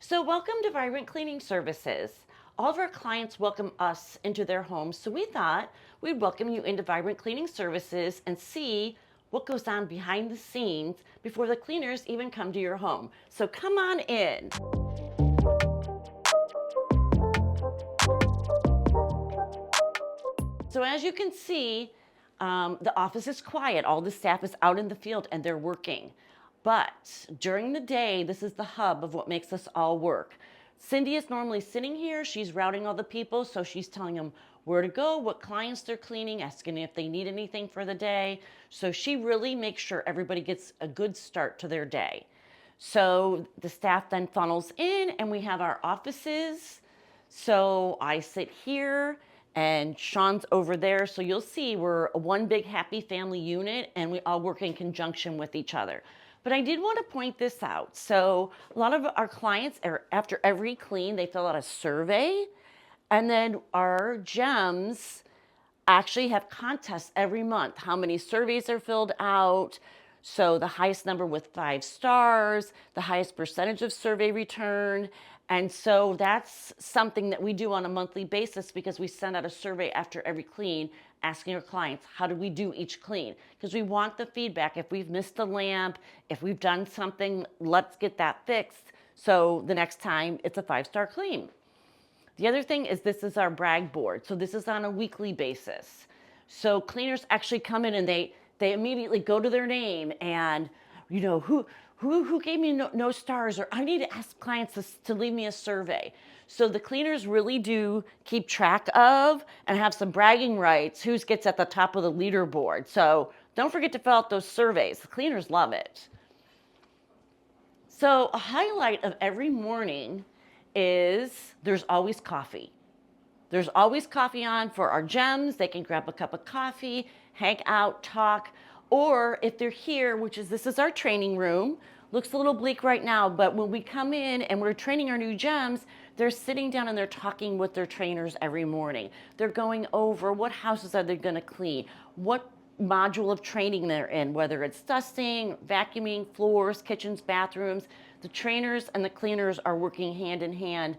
So welcome to Vibrant Cleaning Services. All of our clients welcome us into their homes, so we thought we'd welcome you into Vibrant Cleaning Services and see what goes on behind the scenes before the cleaners even come to your home. So come on in. So as you can see, the office is quiet. All the staff is out in the field and they're working. But during the day, this is the hub of what makes us all work. Cindy is normally sitting here. She's routing all the people. So she's telling them where to go, what clients they're cleaning, asking if they need anything for the day. So she really makes sure everybody gets a good start to their day. So the staff then funnels in and we have our offices. So I sit here and Sean's over there. So you'll see we're one big happy family unit and we all work in conjunction with each other. But I did want to point this out. So a lot of our clients, after every clean, they fill out a survey. And then our gems actually have contests every month. How many surveys are filled out? So the highest number with 5 stars, the highest percentage of survey return. And so that's something that we do on a monthly basis because we send out a survey after every clean asking our clients, how did we do each clean? Because we want the feedback. If we've missed a lamp, if we've done something, let's get that fixed. So the next time it's a 5-star clean. The other thing is this is our brag board. So this is on a weekly basis. So cleaners actually come in and they immediately go to their name and, you know, who gave me no stars, or I need to ask clients to leave me a survey. So the cleaners really do keep track of and have some bragging rights who gets at the top of the leaderboard. So don't forget to fill out those surveys. The cleaners love it. So a highlight of every morning is there's always coffee. There's always coffee on for our gems. They can grab a cup of coffee, hang out, talk, or if they're here, this is our training room. Looks a little bleak right now, but when we come in and we're training our new gems, they're sitting down and they're talking with their trainers every morning. They're going over what houses are they going to clean, what module of training they're in, whether it's dusting, vacuuming, floors, kitchens, bathrooms. The trainers and the cleaners are working hand in hand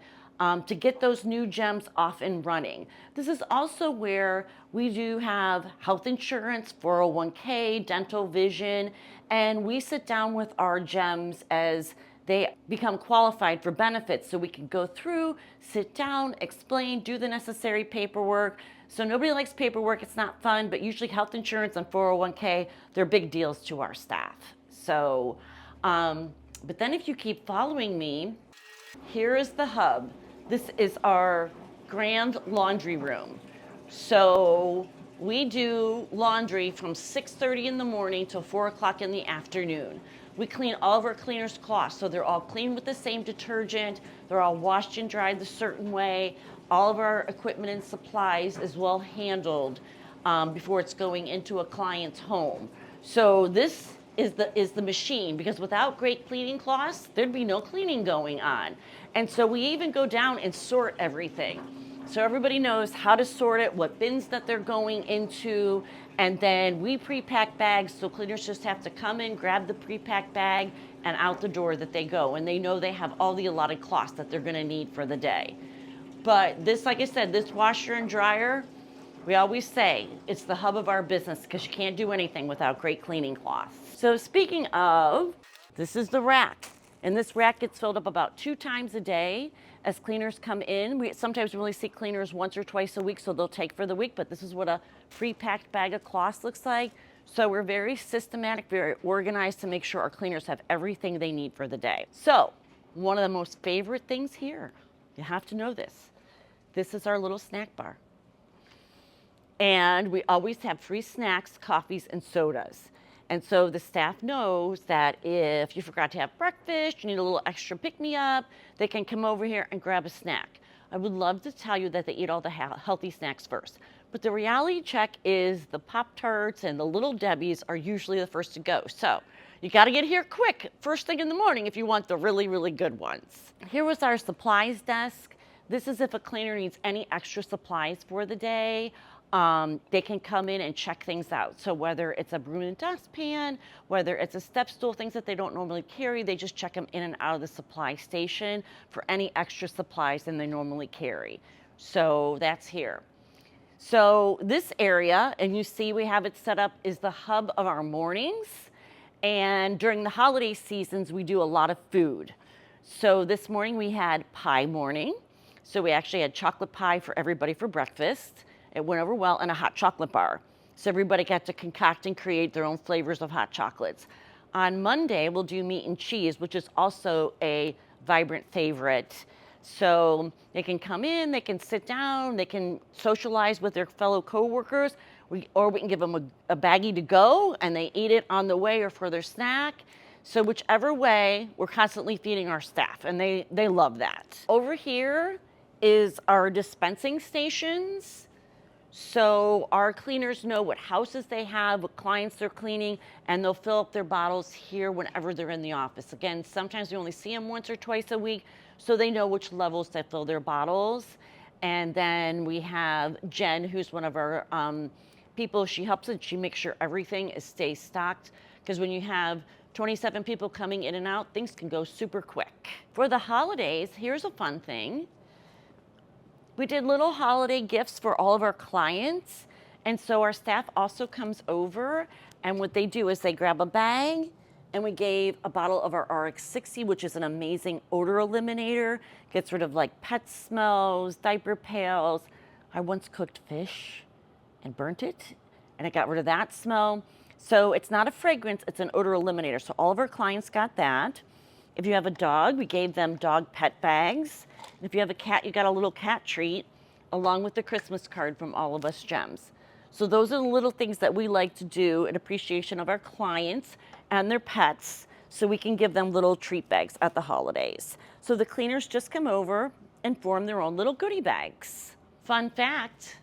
to get those new gems off and running. This is also where we do have health insurance, 401k, dental, vision, and we sit down with our gems as they become qualified for benefits so we can go through, sit down, explain, do the necessary paperwork. So nobody likes paperwork, it's not fun, but usually health insurance and 401k, they're big deals to our staff. So, but then if you keep following me, here is the hub. This is our grand laundry room. So we do laundry from 6:30 in the morning till 4 o'clock in the afternoon. We clean all of our cleaners' cloths, so they're all cleaned with the same detergent. They're all washed and dried the certain way. All of our equipment and supplies is well handled before it's going into a client's home. So this is the machine, because without great cleaning cloths, there'd be no cleaning going on. And so we even go down and sort everything. So everybody knows how to sort it, what bins that they're going into, and then we pre-pack bags, so cleaners just have to come in, grab the pre-packed bag, and out the door that they go. And they know they have all the allotted cloths that they're gonna need for the day. But this, like I said, this washer and dryer, we always say it's the hub of our business because you can't do anything without great cleaning cloths. So speaking of, this is the rack. And this rack gets filled up about 2 times a day as cleaners come in. We sometimes only see cleaners once or twice a week, so they'll take for the week, but this is what a pre-packed bag of cloths looks like. So we're very systematic, very organized to make sure our cleaners have everything they need for the day. So one of the most favorite things here, you have to know this. This is our little snack bar. And we always have free snacks, coffees, and sodas. And so the staff knows that if you forgot to have breakfast, you need a little extra pick-me-up, they can come over here and grab a snack. I would love to tell you that they eat all the healthy snacks first. But the reality check is the Pop-Tarts and the Little Debbies are usually the first to go. So you got to get here quick, first thing in the morning, if you want the really, really good ones. Here was our supplies desk. This is if a cleaner needs any extra supplies for the day. They can come in and check things out. So whether it's a broom and dustpan, whether it's a step stool, things that they don't normally carry, they just check them in and out of the supply station for any extra supplies than they normally carry. So that's here. So this area, and you see we have it set up, is the hub of our mornings. And during the holiday seasons, we do a lot of food. So this morning we had pie morning. So we actually had chocolate pie for everybody for breakfast. It went over well, and a hot chocolate bar. So everybody got to concoct and create their own flavors of hot chocolates. On Monday, we'll do meat and cheese, which is also a vibrant favorite. So they can come in, they can sit down, they can socialize with their fellow coworkers, or we can give them a baggie to go, and they eat it on the way or for their snack. So whichever way, we're constantly feeding our staff, and they love that. Over here is our dispensing stations. So our cleaners know what houses they have, what clients they're cleaning, and they'll fill up their bottles here whenever they're in the office. Again, sometimes we only see them once or twice a week, so they know which levels to fill their bottles. And then we have Jen, who's one of our people. She helps and she makes sure everything stays stocked, because when you have 27 people coming in and out, things can go super quick. For the holidays, here's a fun thing. We did little holiday gifts for all of our clients. And so our staff also comes over, and what they do is they grab a bag, and we gave a bottle of our RX60, which is an amazing odor eliminator. Gets rid of like pet smells, diaper pails. I once cooked fish and burnt it, and it got rid of that smell. So it's not a fragrance, it's an odor eliminator. So all of our clients got that. If you have a dog, we gave them dog pet bags. And if you have a cat, you got a little cat treat, along with the Christmas card from all of us Gems. So those are the little things that we like to do in appreciation of our clients and their pets, so we can give them little treat bags at the holidays. So the cleaners just come over and form their own little goodie bags. Fun fact,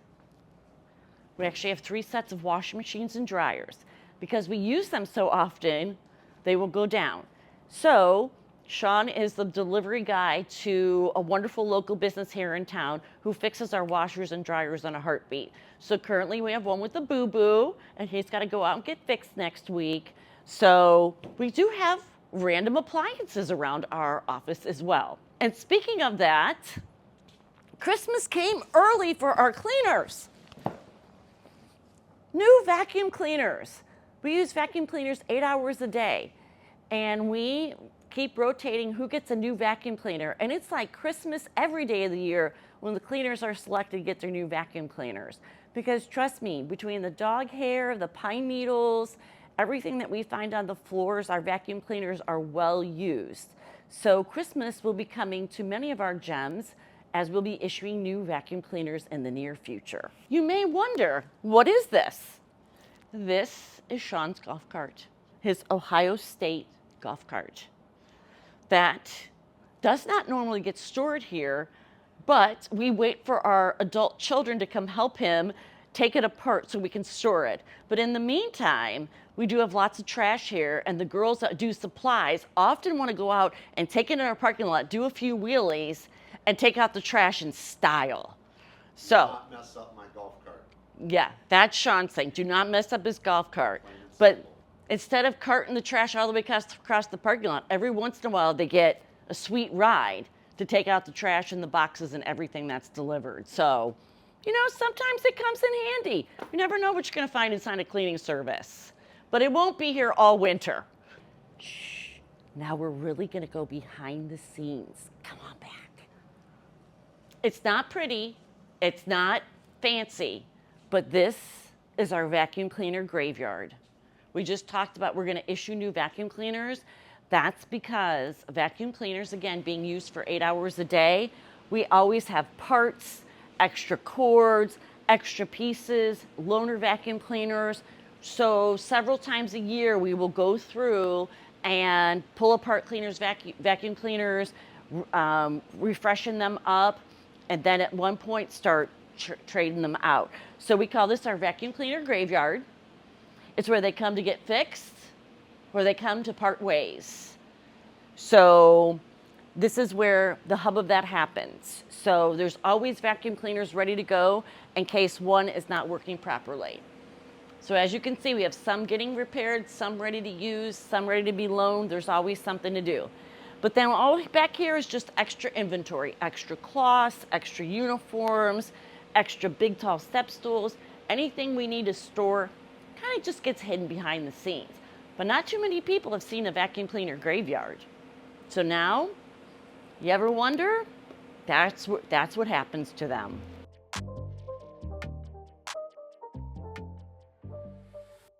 we actually have 3 sets of washing machines and dryers. Because we use them so often, they will go down. So Sean is the delivery guy to a wonderful local business here in town who fixes our washers and dryers on a heartbeat. So currently we have one with a boo-boo, and he's got to go out and get fixed next week. So we do have random appliances around our office as well. And speaking of that, Christmas came early for our cleaners. New vacuum cleaners. We use vacuum cleaners 8 hours a day, and we keep rotating who gets a new vacuum cleaner. And it's like Christmas every day of the year when the cleaners are selected to get their new vacuum cleaners. Because trust me, between the dog hair, the pine needles, everything that we find on the floors, our vacuum cleaners are well used. So Christmas will be coming to many of our Gems, as we'll be issuing new vacuum cleaners in the near future. You may wonder, what is this? This is Sean's golf cart, his Ohio State golf cart. That does not normally get stored here, but we wait for our adult children to come help him take it apart so we can store it. But in the meantime, we do have lots of trash here, and the girls that do supplies often want to go out and take it in our parking lot, do a few wheelies, and take out the trash in style. So, not mess up my golf cart. Yeah, that's Sean's thing. Do not mess up his golf cart. But instead of carting the trash all the way across the parking lot, every once in a while they get a sweet ride to take out the trash and the boxes and everything that's delivered. So, you know, sometimes it comes in handy. You never know what you're going to find inside a cleaning service. But it won't be here all winter. Shh. Now we're really going to go behind the scenes. Come on back. It's not pretty. It's not fancy. But this is our vacuum cleaner graveyard. We just talked about we're going to issue new vacuum cleaners. That's because vacuum cleaners, again, being used for 8 hours a day, we always have parts, extra cords, extra pieces, loaner vacuum cleaners. So several times a year, we will go through and pull apart cleaners, vacuum cleaners, refreshen them up, and then at one point start trading them out. So we call this our vacuum cleaner graveyard. It's where they come to get fixed, where they come to part ways. So This is where the hub of that happens. So there's always vacuum cleaners ready to go in case one is not working properly. So as you can see, we have some getting repaired, some ready to use, some ready to be loaned. There's always something to do. But then all back here is just extra inventory, extra cloths, extra uniforms, extra big tall step stools. Anything we need to store kind of just gets hidden behind the scenes. But not too many people have seen a vacuum cleaner graveyard. So now, you ever wonder? That's what happens to them.